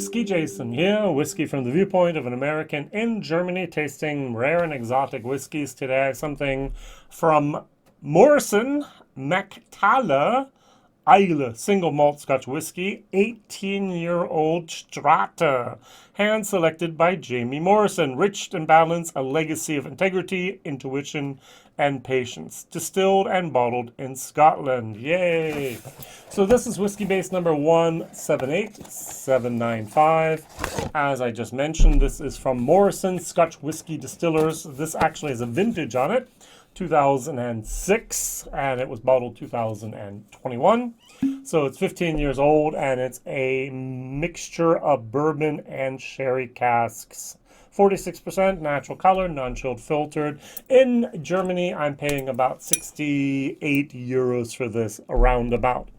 WhiskyJason here, whiskey from the viewpoint of an American in Germany, tasting rare and exotic whiskeys today. Something from Morrison, Mac-Talla single malt Scotch whiskey, 18-year-old Strata, hand selected by Jamie Morrison. Rich and balanced, a legacy of integrity, intuition, and patience. Distilled and bottled in Scotland. Yay! So this is Whiskybase number 178795. As I just mentioned, this is from Morrison Scotch Whiskey Distillers. This actually has a vintage on it, 2006, and it was bottled 2021. So it's 15 years old, and it's a mixture of bourbon and sherry casks. 46% natural color, non-chilled filtered. In Germany, I'm paying about 68 euros for this, around about.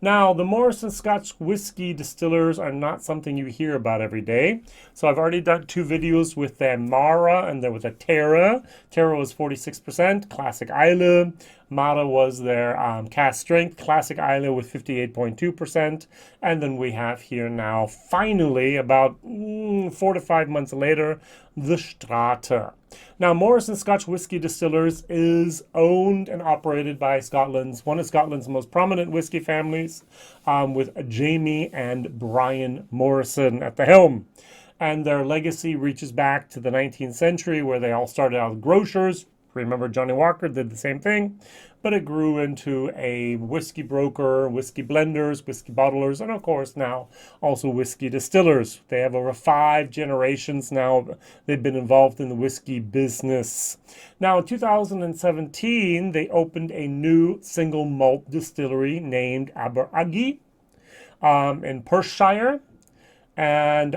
Now, the Morrison Scotch Whiskey Distillers are not something you hear about every day. So I've already done 2 videos with the Mara and then with the Terra. Terra was 46%, Classic Islay. Mara was their cask strength, Classic Islay with 58.2%. And then we have here now, finally, about 4 to 5 months later, the Strata. Now, Morrison Scotch Whiskey Distillers is owned and operated by one of Scotland's most prominent whiskey families, with Jamie and Brian Morrison at the helm. And their legacy reaches back to the 19th century, where they all started out as grocers. Remember, Johnny Walker did the same thing, but it grew into a whiskey broker, whiskey blenders, whiskey bottlers, and of course now also whiskey distillers. They have over 5 generations now. They've been involved in the whiskey business. Now in 2017, they opened a new single malt distillery named Aberaggy in Perthshire. And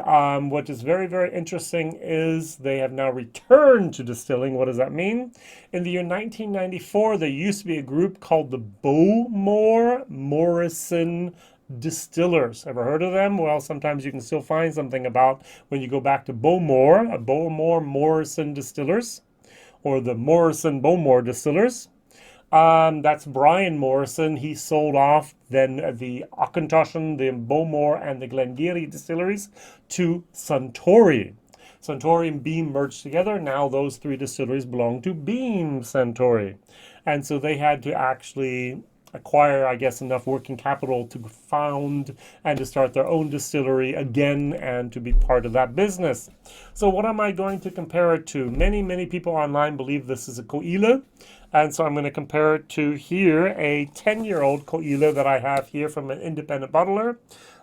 what is very, very interesting is they have now returned to distilling. What does that mean? In the year 1994, there used to be a group called the Bowmore Morrison Distillers. Ever heard of them? Well, sometimes you can still find something about when you go back to Bowmore Morrison Distillers, or the Morrison Bowmore Distillers. That's Brian Morrison. He sold off then the Auchentoshan, the Bowmore, and the Glengarry distilleries to Suntory. Suntory and Beam merged together. Now those 3 distilleries belong to Beam Suntory. And so they had to actually acquire, I guess, enough working capital to found and to start their own distillery again and to be part of that business. So what am I going to compare it to? Many people online believe this is a Coila. And so I'm going to compare it to here, a 10-year-old Coila that I have here from an independent bottler.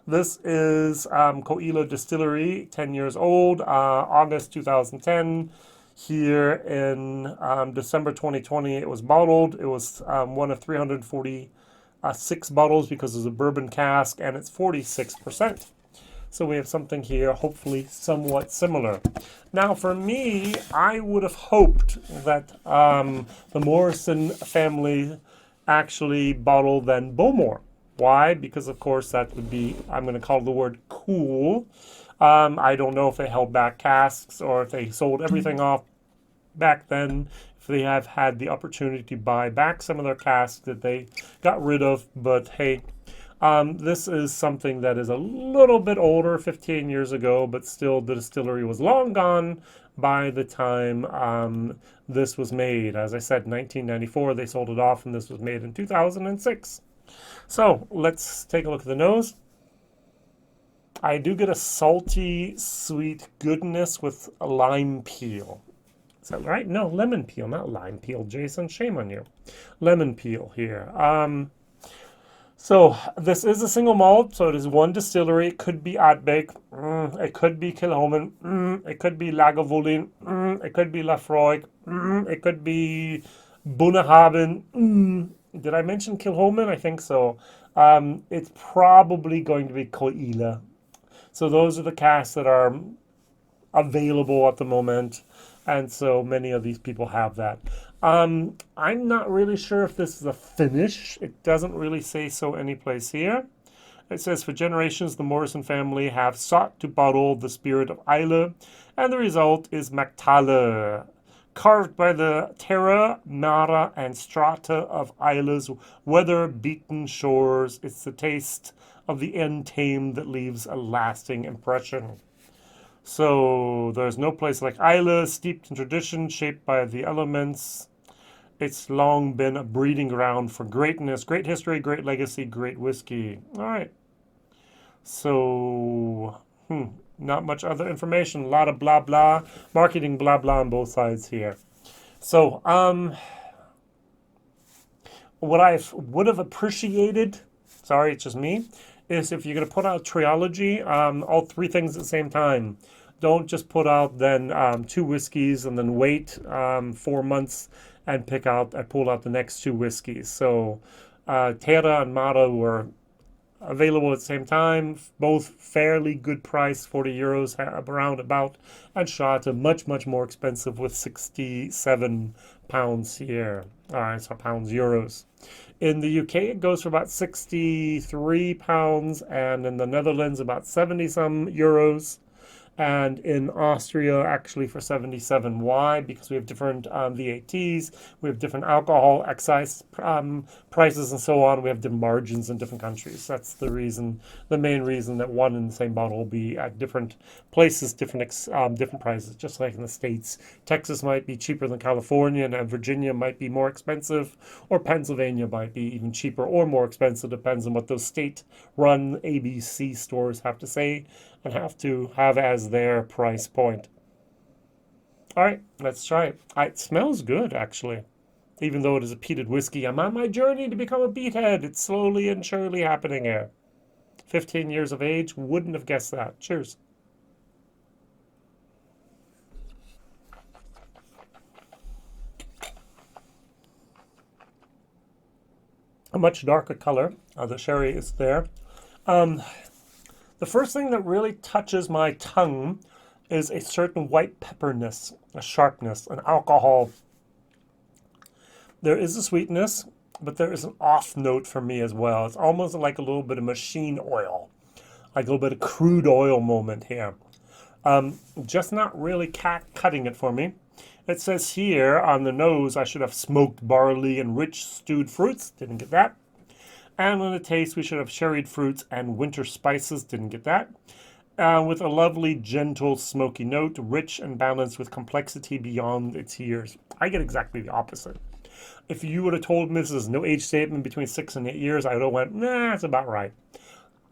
This is Coila Distillery, 10 years old, August 2010. Here in December 2020, it was bottled. It was one of 346 bottles because it's a bourbon cask, and it's 46%. So we have something here, hopefully somewhat similar. Now, for me, I would have hoped that the Morrison family actually bottled then Bowmore. Why? Because, of course, that would be, I'm going to call the word cool. I don't know if they held back casks or if they sold everything off back then, if they have had the opportunity to buy back some of their casks that they got rid of. But hey, this is something that is a little bit older, 15 years ago, but still the distillery was long gone by the time this was made. As I said, 1994, they sold it off, and this was made in 2006. So let's take a look at the nose. I do get a salty, sweet goodness with a lime peel. Is that right? No, lemon peel, not lime peel, Jason. Shame on you. Lemon peel here. So this is a single malt, so it is one distillery. It could be Ardbeg, it could be Kilchoman, it could be Lagavulin, it could be Lafroig, it could be Bunnahabhain. Did I mention Kilchoman? I think so. It's probably going to be Coila. So those are the casks that are available at the moment, and so many of these people have that. I'm not really sure if this is a finish. It doesn't really say so anyplace here. It says, for generations, the Morrison family have sought to bottle the spirit of Islay, and the result is Mac-Talla. Carved by the Terra, Mara, and Strata of Isla's weather-beaten shores, it's the taste of the end-tame that leaves a lasting impression. So there's no place like Isla, steeped in tradition, shaped by the elements. It's long been a breeding ground for greatness, great history, great legacy, great whiskey. All right. So, not much other information. A lot of blah blah, marketing blah blah on both sides here. So, what I would have appreciated, sorry, it's just me, is if you're going to put out a trilogy, all three things at the same time. Don't just put out then two whiskeys and then wait 4 months and pull out the next two whiskeys. So Terra and Mara were available at the same time, both fairly good price, 40 euros around about, and Strata much more expensive with 67 pounds here. All right, so pounds, euros. In the UK, it goes for about 63 pounds, and in the Netherlands, about 70 some euros. And in Austria, actually for 77. Why? Because we have different VATs, we have different alcohol excise prices and so on. We have different margins in different countries. That's the reason, the main reason that one and the same bottle will be at different places, different prices. Just like in the States, Texas might be cheaper than California, and Virginia might be more expensive, or Pennsylvania might be even cheaper or more expensive. Depends on what those state-run ABC stores have to say and have to have as their price point. All right, let's try it. It smells good, actually. Even though it is a peated whiskey, I'm on my journey to become a peathead. It's slowly and surely happening here. 15 years of age, wouldn't have guessed that. Cheers. A much darker color. The sherry is there. The first thing that really touches my tongue is a certain white pepperness, a sharpness, an alcohol. There is a sweetness, but there is an off note for me as well. It's almost like a little bit of machine oil, like a little bit of crude oil moment here. Just not really cutting it for me. It says here on the nose I should have smoked barley and rich stewed fruits. Didn't get that. And on the taste, we should have sherried fruits and winter spices. Didn't get that. With a lovely, gentle, smoky note, rich and balanced with complexity beyond its years. I get exactly the opposite. If you would have told me this is no age statement between 6 and 8 years, I would have went, nah, that's about right.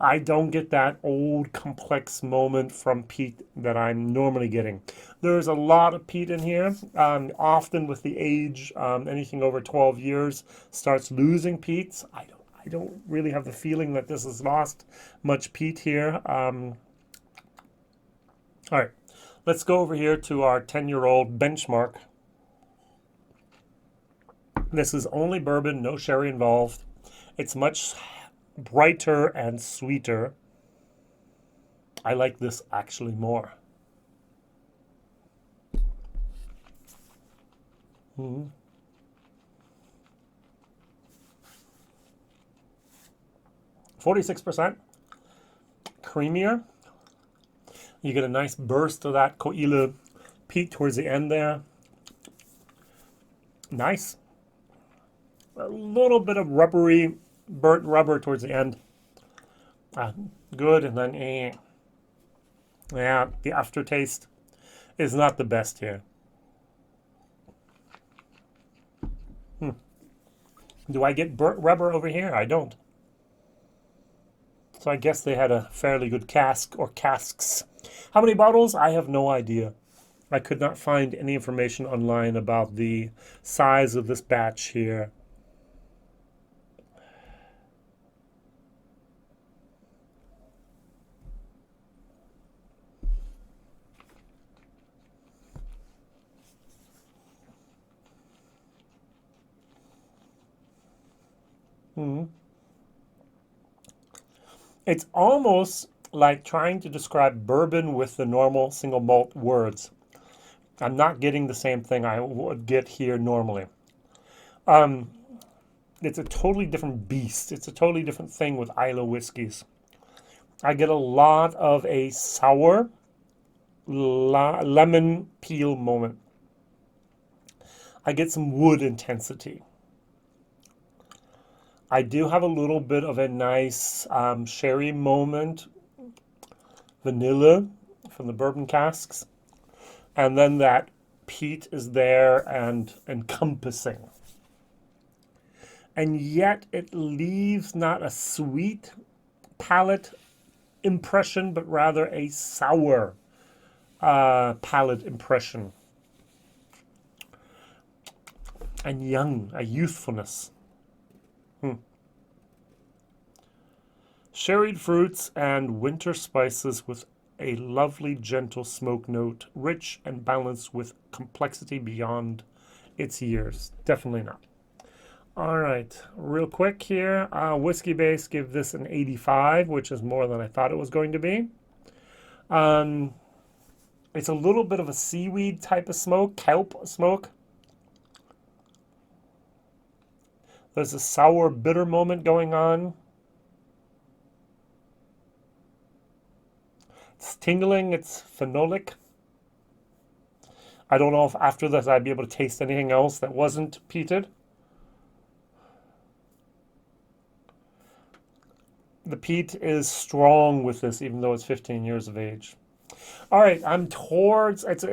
I don't get that old, complex moment from peat that I'm normally getting. There's a lot of peat in here. Often with the age, anything over 12 years starts losing peats. I don't really have the feeling that this has lost much peat here. All right, let's go over here to our 10-year-old benchmark. This is only bourbon, no sherry involved. It's much brighter and sweeter. I like this actually more. 46%, creamier. You get a nice burst of that Koile peat towards the end there. Nice. A little bit of rubbery, burnt rubber towards the end. Good, and then yeah, the aftertaste is not the best here. Do I get burnt rubber over here? I don't. So I guess they had a fairly good cask or casks. How many bottles? I have no idea. I could not find any information online about the size of this batch here. It's almost like trying to describe bourbon with the normal single malt words. I'm not getting the same thing I would get here normally. It's a totally different beast. It's a totally different thing with Islay whiskeys. I get a lot of a sour lemon peel moment. I get some wood intensity. I do have a little bit of a nice sherry moment, vanilla from the bourbon casks. And then that peat is there and encompassing. And yet it leaves not a sweet palate impression, but rather a sour palate impression. And young, a youthfulness. Sherried fruits and winter spices with a lovely gentle smoke note, rich and balanced with complexity beyond its years. Definitely not. All right, real quick here. Whiskybase give this an 85, which is more than I thought it was going to be. It's a little bit of a seaweed type of smoke, kelp smoke. There's a sour, bitter moment going on. It's tingling, it's phenolic. I don't know if after this I'd be able to taste anything else that wasn't peated. The peat is strong with this, even though it's 15 years of age. All right, I'm towards, it's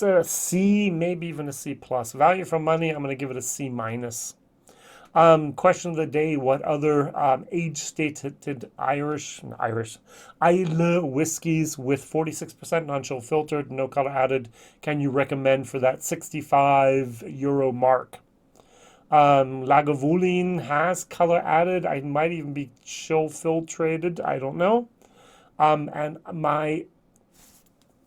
a C, maybe even a C plus. Value for money, I'm going to give it a C minus. Question of the day, what other age-stated Irish Islay whiskeys with 46% non-chill filtered, no color added, can you recommend for that €65 mark? Lagavulin has color added. I might even be chill filtrated. I don't know. And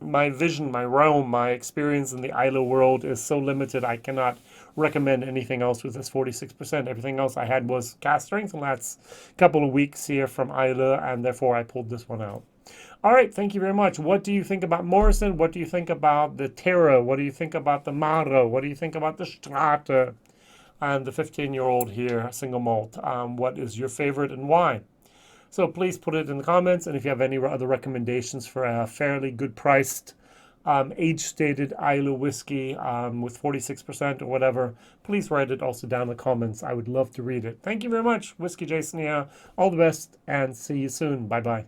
my vision, my realm, my experience in the Islay world is so limited, I cannot recommend anything else with this 46%. Everything else I had was cask strength the last couple of weeks here from Islay, and therefore I pulled this one out. All right, thank you very much. What do you think about Morrison? What do you think about the Terra? What do you think about the Mara? What do you think about the Strata? And the 15-year-old here, single malt. What is your favorite and why? So please put it in the comments, and if you have any other recommendations for a fairly good priced age-stated Islay whiskey with 46% or whatever, please write it also down in the comments. I would love to read it. Thank you very much. Whiskey Jason here. All the best, and see you soon. Bye-bye.